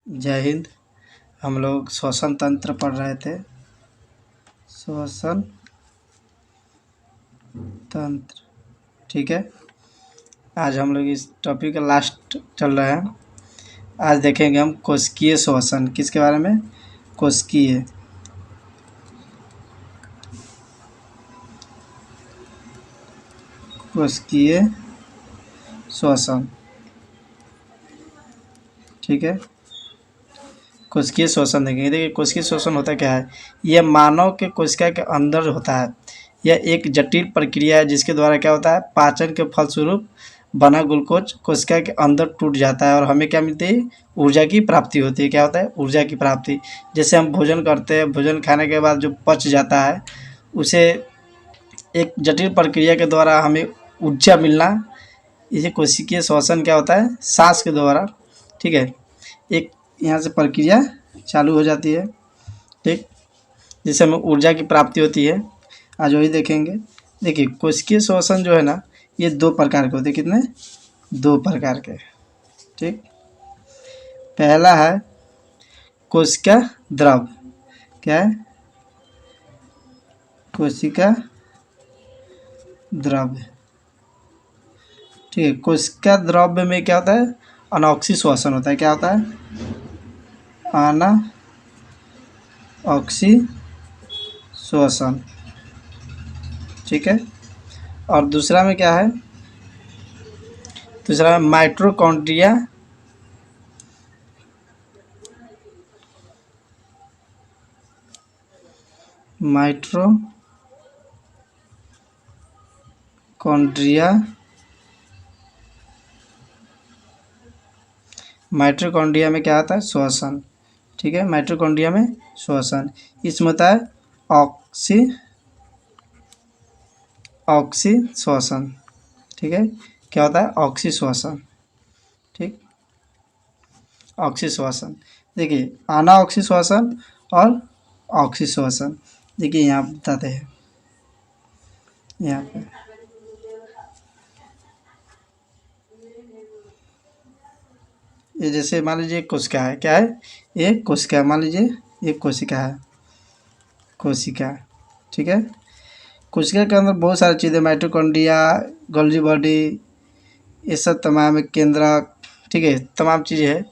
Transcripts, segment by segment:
जय हिंद। हम लोग श्वसन तंत्र पढ़ रहे थे। श्वसन तंत्र, ठीक है। आज हम लोग इस टॉपिक का लास्ट चल रहा है। आज देखेंगे हम कोशिकीय श्वसन। किसके बारे में? कोशिकीय कोशिकीय श्वसन, ठीक है। कोशिकीय श्वसन देखेंगे। देखिए कोशिकीय श्वसन होता क्या है। यह मानव के कोशिका के अंदर होता है। यह एक जटिल प्रक्रिया है जिसके द्वारा क्या होता है, पाचन के फलस्वरूप बना ग्लूकोज कोशिका के अंदर टूट जाता है और हमें क्या मिलती है, ऊर्जा की प्राप्ति होती है। क्या होता है? ऊर्जा की प्राप्ति। जैसे हम भोजन करते हैं, भोजन खाने के बाद जो पच जाता है उसे एक जटिल प्रक्रिया के द्वारा हमें ऊर्जा मिलना, इसे कोशिकीय श्वसन क्या होता है, सांस के द्वारा, ठीक है। एक यहाँ से प्रक्रिया चालू हो जाती है, ठीक, जिससे हमें ऊर्जा की प्राप्ति होती है। आज वही देखेंगे। देखिए कोशिकीय श्वसन जो है ना, ये दो प्रकार के होते हैं। कितने? दो प्रकार के, ठीक। पहला है कोशिका द्रव। क्या है? कोशिका द्रव, ठीक है। कोशिका द्रव्य में क्या होता है, अनॉक्सी श्वसन होता है। क्या होता है? अनॉक्सी श्वसन, ठीक है। और दूसरा में क्या है? दूसरा में माइटोकॉन्ड्रिया माइटोकॉन्ड्रिया में क्या आता है, श्वसन, ठीक है। माइटोकॉन्ड्रिया में श्वसन, इसमें होता है ऑक्सी श्वसन, ठीक है। क्या होता है? ऑक्सी श्वसन, ठीक। ऑक्सी श्वसन, देखिए अनाऑक्सी श्वसन और ऑक्सी श्वसन। देखिए यहाँ बताते हैं, यहाँ पे ये जैसे मान लीजिए कोशिका है। क्या है? ये कोशिका है। मान लीजिए ये कोशिका है, कोशिका, ठीक है। कोशिका के अंदर बहुत सारी चीज़ें, माइटोकॉन्ड्रिया, गोल्गी बॉडी, ये सब तमाम केंद्रक, ठीक है, तमाम चीज़ें हैं,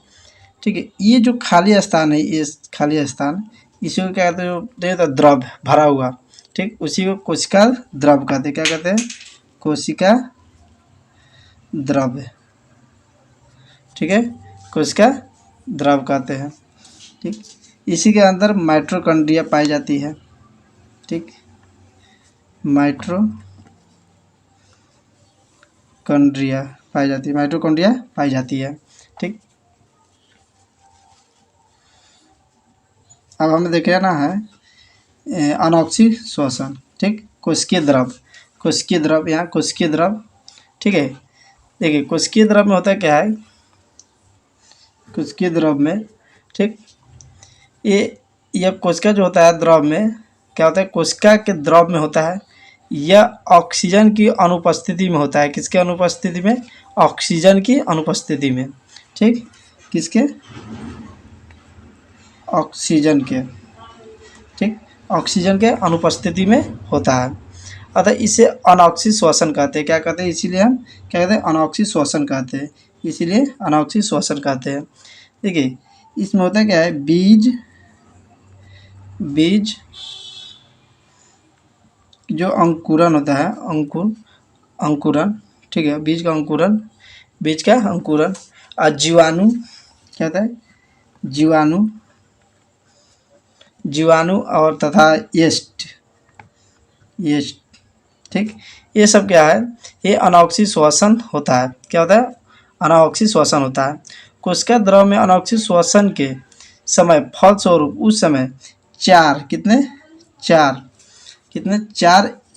ठीक है। ये जो खाली स्थान है, ये खाली स्थान, इसी को क्या कहते हैं, जो तो द्रव भरा हुआ, ठीक, उसी को कोशिका द्रव कहते हैं। क्या कहते हैं? कोशिका द्रव, ठीक है। कोशिका द्रव कहते हैं, ठीक। इसी के अंदर माइटोकॉन्ड्रिया पाई जाती है, ठीक। माइटोकॉन्ड्रिया पाई जाती है, माइटोकॉन्ड्रिया पाई जाती है, ठीक। अब हमें देखना है अनॉक्सी श्वसन, ठीक। कोशिकीय द्रव, कोशिकीय द्रव, यहाँ कोशिकीय द्रव, ठीक है। देखिए कोशिकीय द्रव में होता क्या है, कोशिकीय द्रव में, ठीक, यह कोशिका जो होता है द्रव में क्या होता है, कोशिका के द्रव में होता है, यह ऑक्सीजन की अनुपस्थिति में होता है। किसके अनुपस्थिति में? ऑक्सीजन की अनुपस्थिति में, ठीक। किसके? ऑक्सीजन के, ठीक, ऑक्सीजन के अनुपस्थिति में होता है। अतः इसे अनॉक्सी श्वसन कहते हैं। क्या कहते हैं? इसीलिए हम क्या कहते हैं, अनॉक्सी श्वसन कहते हैं, इसीलिए अनॉक्सी श्वसन कहते हैं। देखिए इसमें होता क्या है, बीज जो अंकुरन होता है, अंकुरन, ठीक है, बीज का अंकुरन, बीज का अंकुरन, और जीवाणु क्या होता है, जीवाणु और तथा यीस्ट, ठीक, ये सब क्या है, ये अनॉक्सी श्वसन होता है। क्या होता है? अनॉक्सी श्वसन होता है। कोशिका द्रव में अनॉक्सी श्वसन के समय फलस्वरूप उस समय चार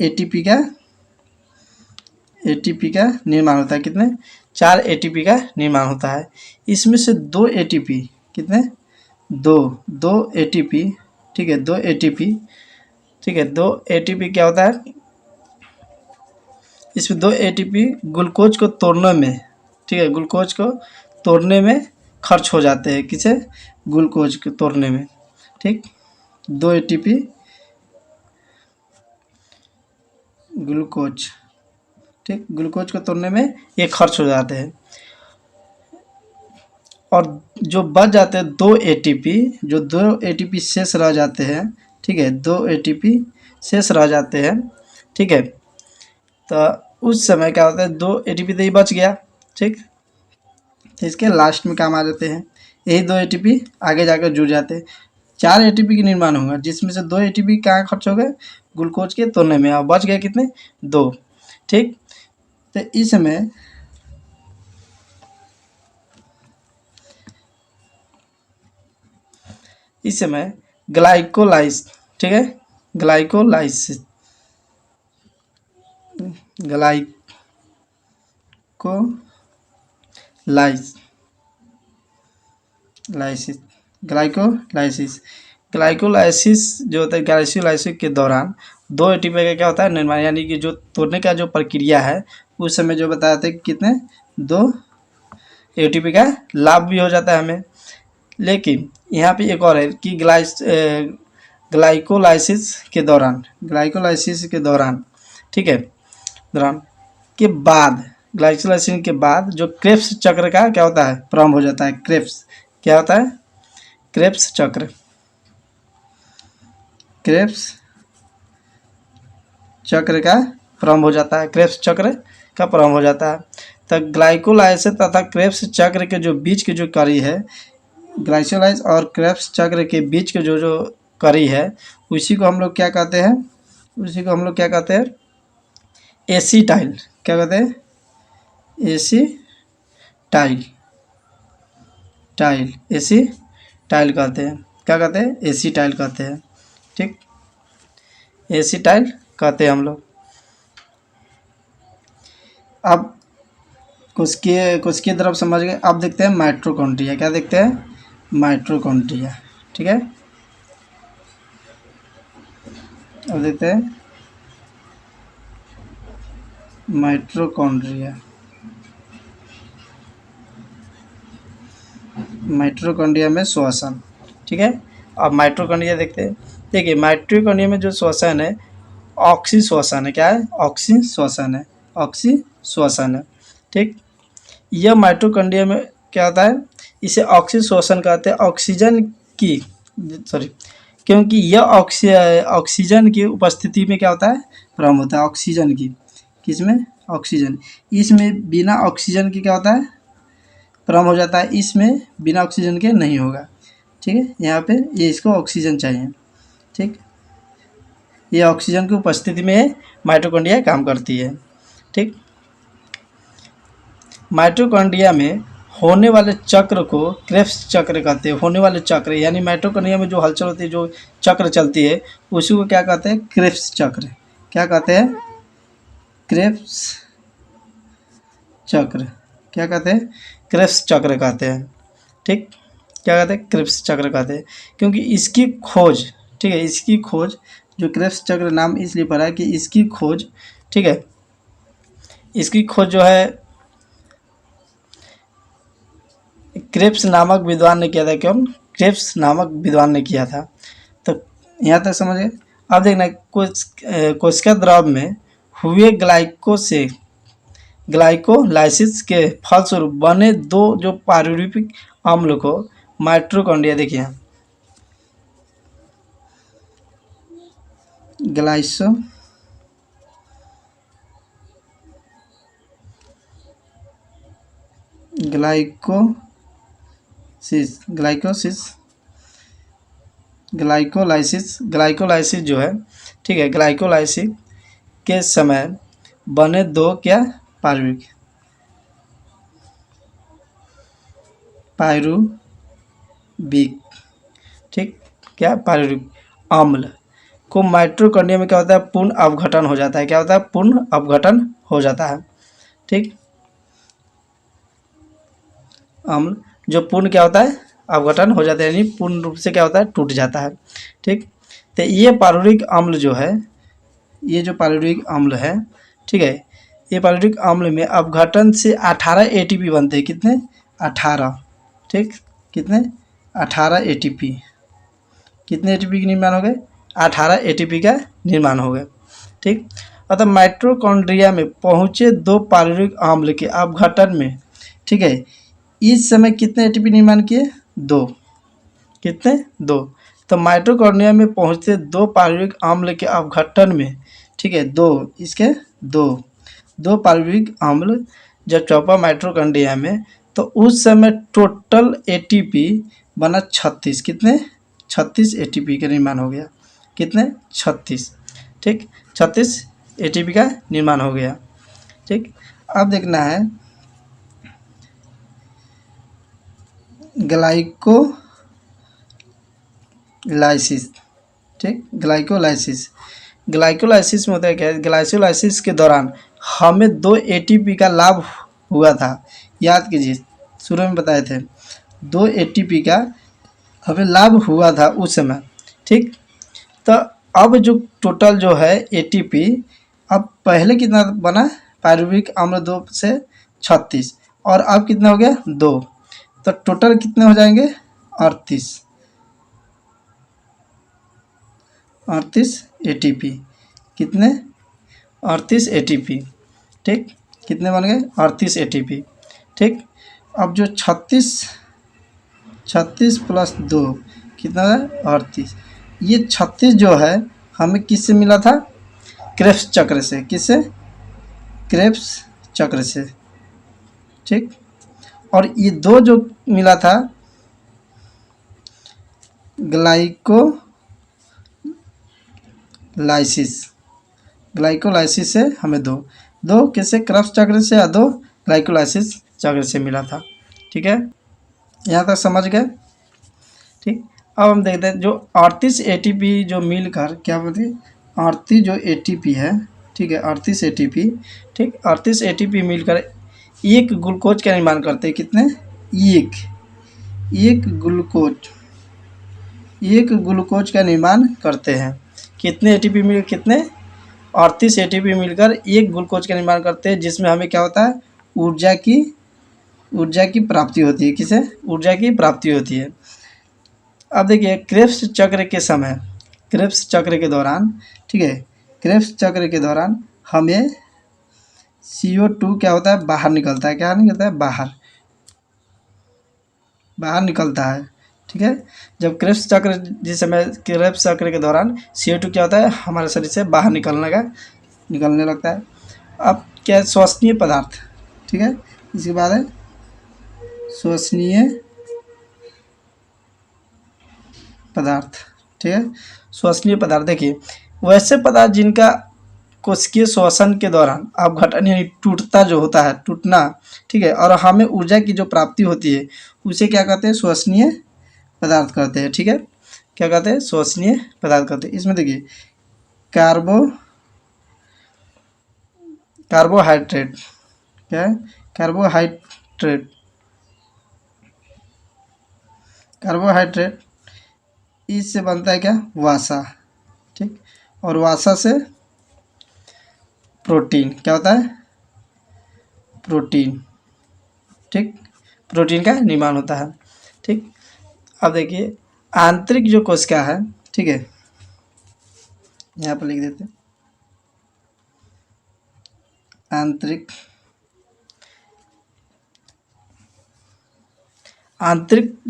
एटीपी का निर्माण होता है। कितने? 4 एटीपी का निर्माण होता है। इसमें से 2 एटीपी, कितने? दो एटीपी, ठीक है, 2 एटीपी, ठीक है, 2 एटीपी क्या होता है, इसमें 2 एटीपी ग्लूकोज को तोड़ने में, ठीक है, ग्लूकोज को तोड़ने में खर्च हो जाते हैं, किसे, ग्लूकोज को तोड़ने में, ठीक। 2 एटीपी ग्लूकोज, ठीक, ग्लूकोज को तोड़ने में ये खर्च हो जाते हैं। और जो बच जाते हैं 2 एटीपी, जो 2 एटीपी शेष रह जाते हैं, ठीक है, 2 एटीपी शेष रह जाते हैं, ठीक है। तो उस समय क्या होता है, 2 एटीपी तो ही बच गया, ठीक, तो इसके लास्ट में काम आ जाते हैं। यही 2 एटीपी आगे जाकर जुड़ जाते हैं, 4 एटीपी की निर्माण होगा, जिसमें से 2 एटीपी कहाँ खर्च हो गए, ग्लूकोज के तोड़ने में, और बच गए कितने, 2, ठीक। तो इस समय ग्लाइकोलाइस, ठीक है, ग्लाइकोलाइसिस, ग्लाइकोलाइसिस, ग्लाइकोलाइसिस जो होता है, ग्लाइकोलाइसिस के दौरान 2 एटीपी का क्या होता है, निर्माण, यानी कि जो तोड़ने का जो प्रक्रिया है उस समय जो बताया था कि कितने, 2 एटीपी का लाभ भी हो जाता है हमें। लेकिन यहाँ पे एक और है कि ग्लाइकोलाइसिस के दौरान, ठीक है, दौरान के बाद, ग्लाइकोलाइसिस के बाद जो क्रेब्स चक्र का क्या होता है, प्रारंभ हो जाता है। क्रेब्स क्या होता है, क्रेब्स चक्र का प्रारंभ हो जाता है, क्रेब्स चक्र का प्रारंभ हो जाता है। तो ग्लाइकोलाइसिस तथा क्रेब्स चक्र के जो बीच के जो कड़ी है, ग्लाइकोलाइसिस और क्रेब्स चक्र के बीच के जो कड़ी है, उसी को हम लोग क्या कहते हैं, एसीटाइल, क्या कहते हैं, एसीटाइल कहते हैं, क्या कहते हैं, एसीटाइल कहते हैं, ठीक, एसीटाइल कहते हैं हम लोग। अब कुछ की तरफ समझ गए। अब देखते हैं माइटोकॉन्ड्रिया, क्या देखते हैं, माइटोकॉन्ड्रिया, ठीक है। अब देखते हैं माइटोकॉन्ड्रिया में श्वसन, ठीक है। अब माइटोकॉन्ड्रिया देखते हैं। देखिए माइटोकॉन्ड्रिया में जो श्वसन है, ऑक्सी श्वसन है, क्या है, ऑक्सी श्वसन है, ठीक। यह माइटोकॉन्ड्रिया में क्या होता है, इसे ऑक्सी श्वसन कहते हैं, क्योंकि यह ऑक्सीजन की उपस्थिति में क्या होता है, प्रारंभ होता है, ऑक्सीजन की, किसमें, ऑक्सीजन, इसमें बिना ऑक्सीजन के क्या होता है, प्रारंभ हो जाता है, इसमें बिना ऑक्सीजन के नहीं होगा, ठीक है। यहाँ पे ये इसको ऑक्सीजन चाहिए, ठीक, ये ऑक्सीजन की उपस्थिति में माइटोकॉन्ड्रिया काम करती है, ठीक। माइटोकॉन्ड्रिया में होने वाले चक्र को क्रेब्स चक्र कहते हैं। होने वाले चक्र यानी माइटोकॉन्ड्रिया में जो हलचल होती है, जो चक्र चलती है, उसी को क्या कहते हैं, क्रेब्स चक्र, क्या कहते हैं, क्रेब्स चक्र, क्या कहते हैं, क्रेब्स चक्र कहते हैं, ठीक, क्या कहते हैं, क्रेब्स चक्र कहते हैं, क्योंकि इसकी खोज, ठीक है, इसकी खोज जो क्रेब्स चक्र नाम इसलिए पड़ा है कि इसकी खोज, ठीक है, इसकी खोज जो है क्रेब्स नामक विद्वान ने किया था। क्यों, क्रेब्स नामक विद्वान ने किया था। तो यहाँ तक समझिए। अब देखना कोशिका द्रव में हुए ग्लाइकोलाइसिस के फलस्वरूप बने 2 जो पायरुवीक अम्ल को माइटोकॉन्ड्रिया, देखिए ग्लाइकोलाइसिस जो है, ठीक है, ग्लाइकोलाइसिस के समय बने 2 क्या, पायरुवीक, ठीक, क्या, पायरुवीक अम्ल को माइटोकॉन्ड्रिया में क्या होता है, पूर्ण अपघटन हो जाता है, क्या होता है, पूर्ण अपघटन हो जाता है, ठीक। अम्ल जो पूर्ण क्या होता है, अपघटन हो जाता है, यानी पूर्ण रूप से क्या होता है, टूट जाता है, ठीक। तो ये पायरुवीक अम्ल जो है, ये जो पायरुवीक अम्ल है, ठीक है, ये पायरुवीक अम्ल में अपघटन से 18 एटीपी बनते हैं, कितने, 18, ठीक, कितने 18 एटीपी, कितने एटीपी के निर्माण हो गए 18 एटीपी का निर्माण हो गया। ठीक, अतः माइटोकॉन्ड्रिया में पहुँचे 2 पारुविक अम्ल के अपघटन में, ठीक है, इस समय कितने एटीपी निर्माण किए 2, कितने 2। तो माइटोकॉन्ड्रिया में पहुँचते 2 पारुविक अम्ल के अपघटन में, ठीक है, 2 इसके 2 पारुविक अम्ल जब चौपा माइटोकॉन्ड्रिया में, तो उस समय टोटल एटीपी बना 36, कितने 36 एटीपी का निर्माण हो गया, कितने 36, ठीक, 36 एटीपी का निर्माण हो गया। ठीक, अब देखना है ग्लाइकोलाइसिस। ठीक, ग्लाइकोलाइसिस में होता है क्या है, ग्लाइकोलाइसिस के दौरान हमें 2 एटीपी का लाभ हुआ था। याद कीजिए, शुरू में बताए थे 2 एटीपी का हमें लाभ हुआ था उस समय। ठीक, तो अब जो टोटल जो है एटीपी, अब पहले कितना बना पारुविक अम्ल 2 से 36 और अब कितना हो गया 2, तो टोटल कितने हो जाएंगे 38 एटीपी, कितने 38 एटीपी। ठीक, कितने बन गए 38 एटीपी। ठीक, अब जो 36 प्लस 2 कितना है 38, ये 36 जो है हमें किससे मिला था, क्रेब्स चक्र से, किससे, क्रेब्स चक्र से। ठीक, और ये 2 जो मिला था ग्लाइकोलाइसिस से हमें 2 किससे, क्रेब्स चक्र से, या 2 ग्लाइकोलाइसिस चक्र से मिला था। ठीक है, यहाँ तक समझ गए। ठीक, अब हम देखते हैं जो 38 एटीपी जो मिलकर क्या बोलते हैं, 38 जो एटीपी है, ठीक है, 38 एटीपी, ठीक, 38 एटीपी मिलकर एक ग्लूकोज का निर्माण करते हैं, कितने, एक ग्लूकोज का निर्माण करते हैं। कितने एटीपी मिल, कितने 38 एटीपी मिलकर एक ग्लूकोज का निर्माण करते हैं, जिसमें हमें क्या होता है, ऊर्जा की प्राप्ति होती है, किसे, ऊर्जा की प्राप्ति होती है। अब देखिए क्रेब्स चक्र के समय, क्रेब्स चक्र के दौरान, ठीक है, क्रेब्स चक्र के दौरान हमें CO2 क्या होता है, बाहर निकलता है, क्या निकलता है, बाहर निकलता है। ठीक है, जब क्रेब्स चक्र, जिस समय क्रेब्स चक्र के दौरान CO2 क्या होता है, हमारे शरीर से बाहर निकलने लगता है। अब क्या है, श्वसनीय पदार्थ। ठीक है, इसके बाद है श्वसनीय पदार्थ। ठीक है, श्वसनीय पदार्थ, देखिए वैसे पदार्थ जिनका कोशिकीय श्वसन के दौरान अपघटन यानी टूटता जो होता है, टूटना, ठीक है, और हमें ऊर्जा की जो प्राप्ति होती है, उसे क्या कहते हैं, श्वसनीय पदार्थ कहते हैं। ठीक है, क्या कहते हैं, श्वसनीय पदार्थ कहते हैं। इसमें देखिए कार्बोहाइड्रेट, क्या है, कार्बोहाइड्रेट इससे बनता है क्या, वासा। ठीक, और वासा से प्रोटीन, क्या होता है, प्रोटीन। ठीक, प्रोटीन का निर्माण होता है। ठीक, अब देखिए आंतरिक जो कोशिका है, ठीक है, यहाँ पर लिख देते हैं आंतरिक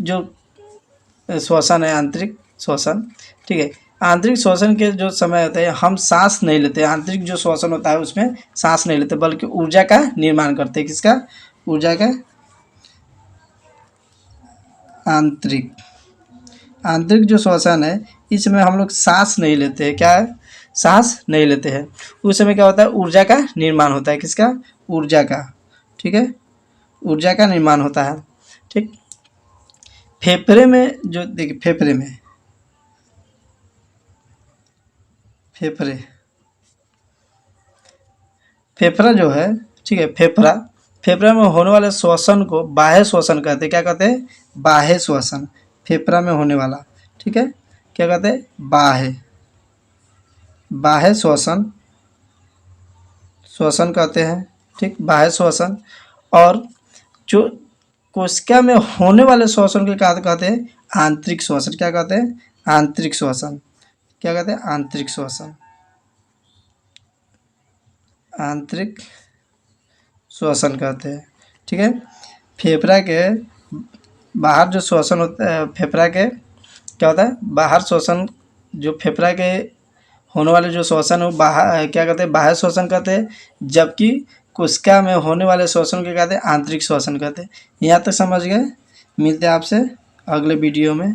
जो श्वसन है, आंतरिक श्वसन, ठीक है, आंतरिक श्वसन के जो समय होता है हम सांस नहीं लेते, आंतरिक जो श्वसन होता है उसमें सांस नहीं लेते, बल्कि ऊर्जा का निर्माण करते हैं, किसका, ऊर्जा का। आंतरिक जो श्वसन है, इसमें हम लोग सांस नहीं लेते हैं, क्या है, सांस नहीं लेते हैं। उस समय क्या होता है, ऊर्जा का निर्माण होता है, किसका, ऊर्जा का। ठीक है, ऊर्जा का निर्माण होता है। ठीक, फेफड़े में जो, देखिए फेफड़ा जो है, ठीक है, फेफड़ा में होने वाले श्वसन को बाह्य श्वसन कहते हैं, क्या कहते हैं, बाह्य श्वसन, फेफड़ा में होने वाला। ठीक है, क्या कहते हैं, बाह्य श्वसन कहते हैं। ठीक, बाह्य श्वसन। और जो कोशिका में होने वाले श्वसन के क्या कहते हैं? आंतरिक श्वसन। क्या कहते हैं? आंतरिक श्वसन। क्या कहते हैं? आंतरिक श्वसन। आंतरिक श्वसन कहते हैं। ठीक है। फेफड़ा के बाहर जो श्वसन होता है, फेफड़ा के क्या होता है? बाहर श्वसन, जो फेफड़ा के होने वाले जो श्वसन है वो बाहर क्या कहते हैं? बाह्य श्वसन कहते हैं। जबकि कोशिका में होने वाले श्वसन के कहते हैं? आंतरिक श्वसन कहते हैं। यहाँ तक समझ गए? मिलते हैं आपसे अगले वीडियो में।